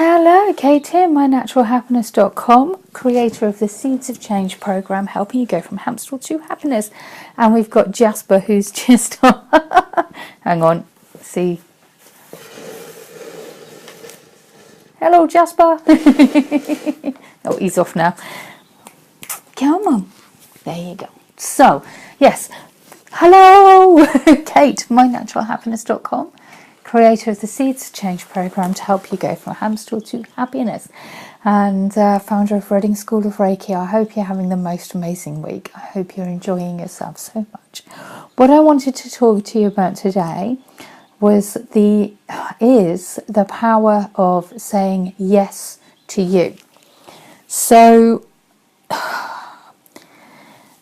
Hello, Kate here, mynaturalhappiness.com, creator of the Seeds of Change program, helping you go from hamster to happiness. And we've got Jasper, who's just hang on, see. Hello, Jasper. Oh, he's off now. Come on. There you go. So, yes. Hello, Kate, mynaturalhappiness.com. Creator of the Seeds of Change program to help you go from hamster to happiness, and founder of Reading School of Reiki. I hope you're having the most amazing week. I hope you're enjoying yourself so much. What I wanted to talk to you about today is the power of saying yes to you. So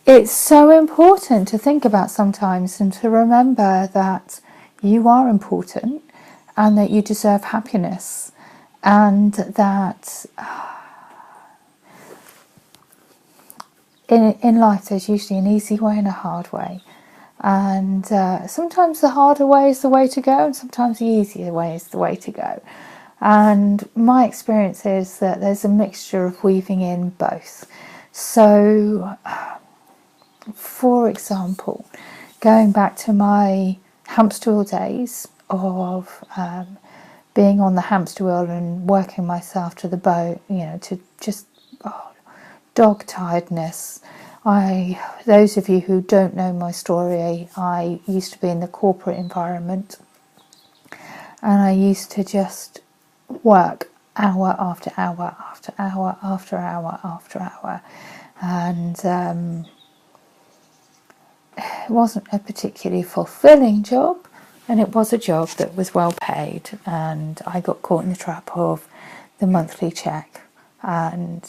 it's so important to think about sometimes and to remember that you are important and that you deserve happiness, and that in life there's usually an easy way and a hard way, and sometimes the harder way is the way to go and sometimes the easier way is the way to go. And my experience is that there's a mixture of weaving in both. So for example, going back to my hamster wheel days of being on the hamster wheel and working myself to the bone, to just dog tiredness. Those of you who don't know my story, I used to be in the corporate environment, and I used to just work hour after hour after hour after hour after hour, and it wasn't a particularly fulfilling job, and it was a job that was well paid, and I got caught in the trap of the monthly check, and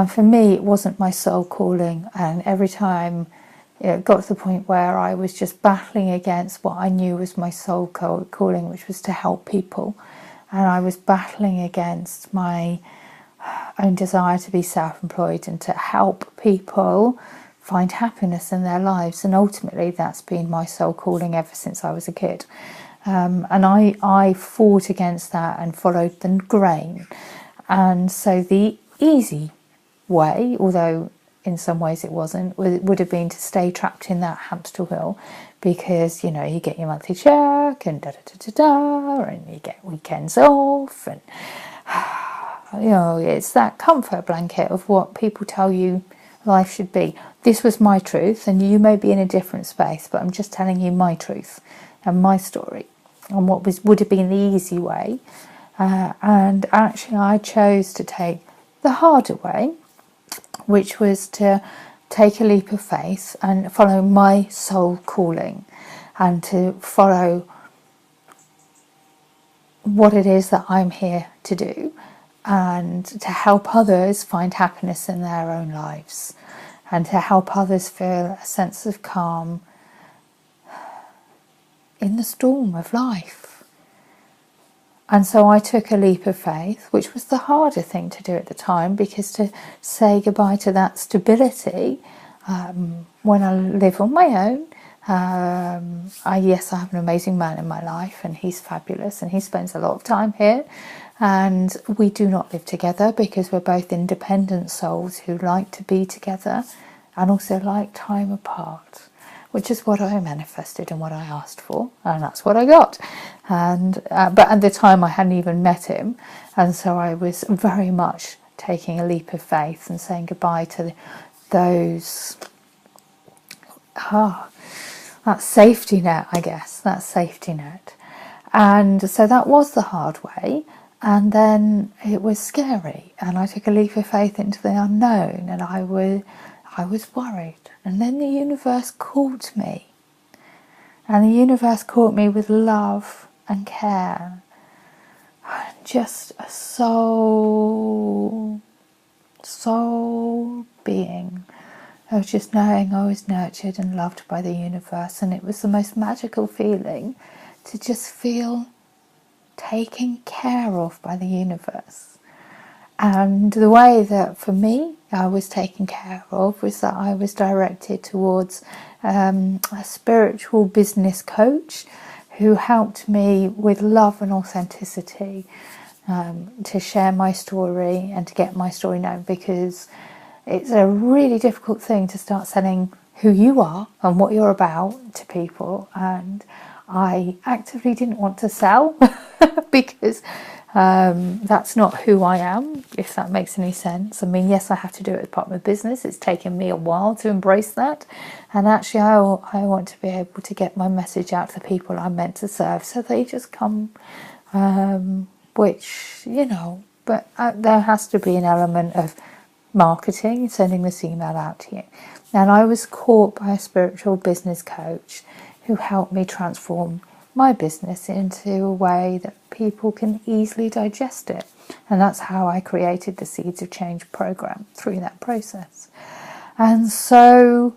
for me it wasn't my soul calling. And every time it got to the point where I was just battling against what I knew was my soul calling, which was to help people, and I was battling against my own desire to be self-employed and to help people find happiness in their lives. And ultimately that's been my soul calling ever since I was a kid, and I fought against that and followed the grain. And so the easy way, although in some ways it wasn't, would have been to stay trapped in that hamster wheel, because you get your monthly check and and you get weekends off, and it's that comfort blanket of what people tell you life should be. This was my truth, and you may be in a different space, but I'm just telling you my truth and my story and what would have been the easy way. And actually I chose to take the harder way, which was to take a leap of faith and follow my soul calling, and to follow what it is that I'm here to do, and to help others find happiness in their own lives, and to help others feel a sense of calm in the storm of life. And so I took a leap of faith, which was the harder thing to do at the time, because to say goodbye to that stability when I live on my own. I have an amazing man in my life, and he's fabulous, and he spends a lot of time here, and we do not live together because we're both independent souls who like to be together and also like time apart, which is what I manifested and what I asked for, and that's what I got. And but at the time I hadn't even met him, and so I was very much taking a leap of faith and saying goodbye to those that safety net, I guess, that safety net. And so that was the hard way, and then it was scary, and I took a leap of faith into the unknown, and I was worried. And then the universe called me, and the universe caught me with love and care, and just a soul being of just knowing I was nurtured and loved by the universe. And it was the most magical feeling to just feel taken care of by the universe. And the way that for me I was taken care of was that I was directed towards a spiritual business coach who helped me with love and authenticity to share my story and to get my story known, because it's a really difficult thing to start selling who you are and what you're about to people. And I actively didn't want to sell because that's not who I am, if that makes any sense. I mean, yes, I have to do it as part of my business. It's taken me a while to embrace that. And actually, I want to be able to get my message out to the people I'm meant to serve, so they just come, which, but there has to be an element of marketing, sending this email out to you. And I was caught by a spiritual business coach who helped me transform my business into a way that people can easily digest it. And that's how I created the Seeds of Change program, through that process. And so,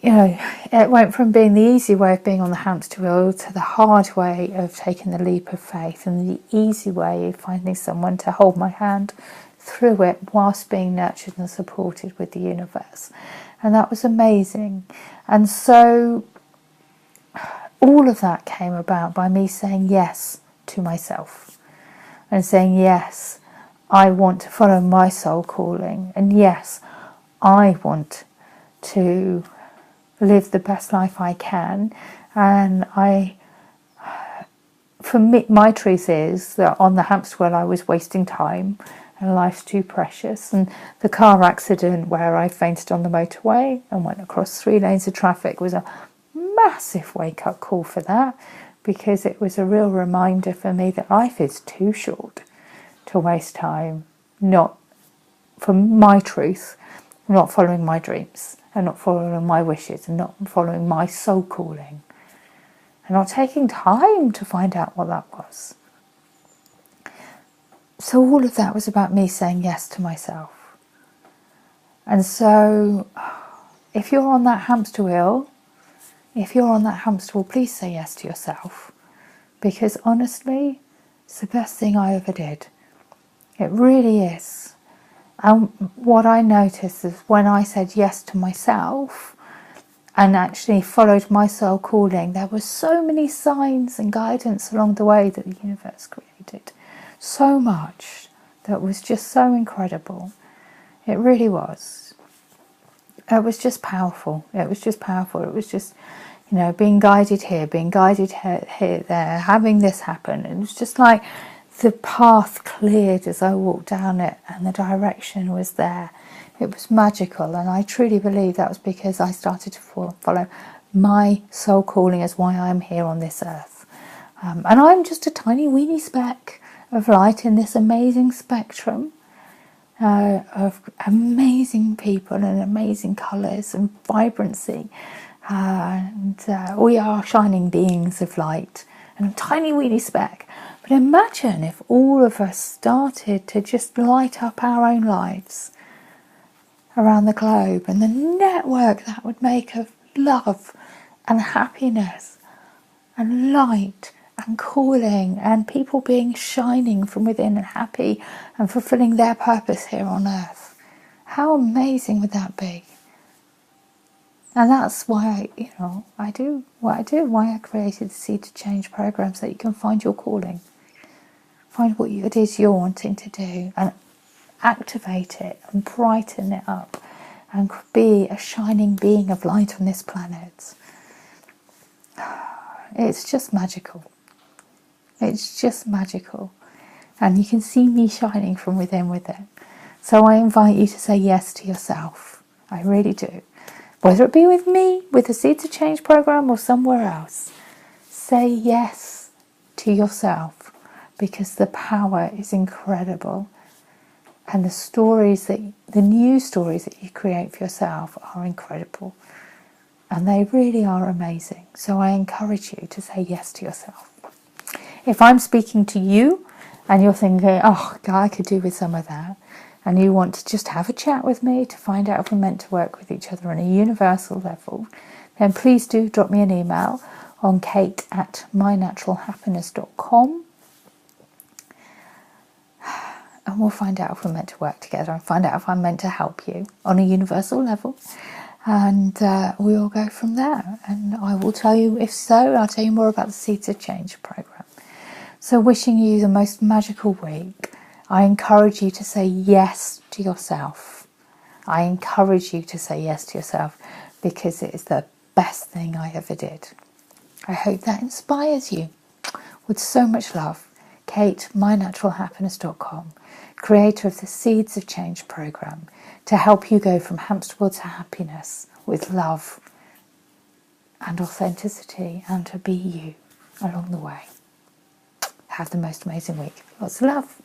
it went from being the easy way of being on the hamster wheel to the hard way of taking the leap of faith, and the easy way of finding someone to hold my hand through it whilst being nurtured and supported with the universe. And that was amazing. And so all of that came about by me saying yes to myself and saying, yes, I want to follow my soul calling, and yes, I want to live the best life I can. And for me, my truth is that on the hamster wheel I was wasting time, and life's too precious. And the car accident where I fainted on the motorway and went across 3 lanes of traffic was a massive wake-up call for that, because it was a real reminder for me that life is too short to waste time not for my truth, not following my dreams, and not following my wishes, and not following my soul calling, and not taking time to find out what that was. So all of that was about me saying yes to myself. And so if you're on that hamster wheel, please say yes to yourself, because honestly, it's the best thing I ever did. It really is. And what I noticed is when I said yes to myself and actually followed my soul calling, there were so many signs and guidance along the way that the universe created. So much that was just so incredible. It really was. It was just powerful. It was just, being guided here, there, having this happen. It was just like the path cleared as I walked down it, and the direction was there. It was magical, and I truly believe that was because I started to follow my soul calling as why I'm here on this earth. And I'm just a tiny weeny speck of light in this amazing spectrum of amazing people and amazing colours and vibrancy. And we are shining beings of light and a tiny weeny speck. But imagine if all of us started to just light up our own lives around the globe, and the network that would make of love and happiness and light and calling, and people being shining from within and happy and fulfilling their purpose here on earth. How amazing would that be? And that's why I do what I do, why I created the Seed to Change program, so that you can find your calling, find what it is you're wanting to do, and activate it and brighten it up and be a shining being of light on this planet. It's just magical. It's just magical. And you can see me shining from within with it. So I invite you to say yes to yourself. I really do. Whether it be with me, with the Seed to Change program, or somewhere else. Say yes to yourself, because the power is incredible. And the new stories that you create for yourself are incredible. And they really are amazing. So I encourage you to say yes to yourself. If I'm speaking to you and you're thinking, oh, God, I could do with some of that, and you want to just have a chat with me to find out if we're meant to work with each other on a universal level, then please do drop me an email on kate@mynaturalhappiness.com, and we'll find out if we're meant to work together and find out if I'm meant to help you on a universal level. and we'll go from there. And I will tell you, if so, I'll tell you more about the Seeds of Change program. So wishing you the most magical week. I encourage you to say yes to yourself. I encourage you to say yes to yourself because it is the best thing I ever did. I hope that inspires you. With so much love, Kate, mynaturalhappiness.com, creator of the Seeds of Change program, to help you go from hamster wheel to happiness with love and authenticity, and to be you along the way. Have the most amazing week. Lots of love.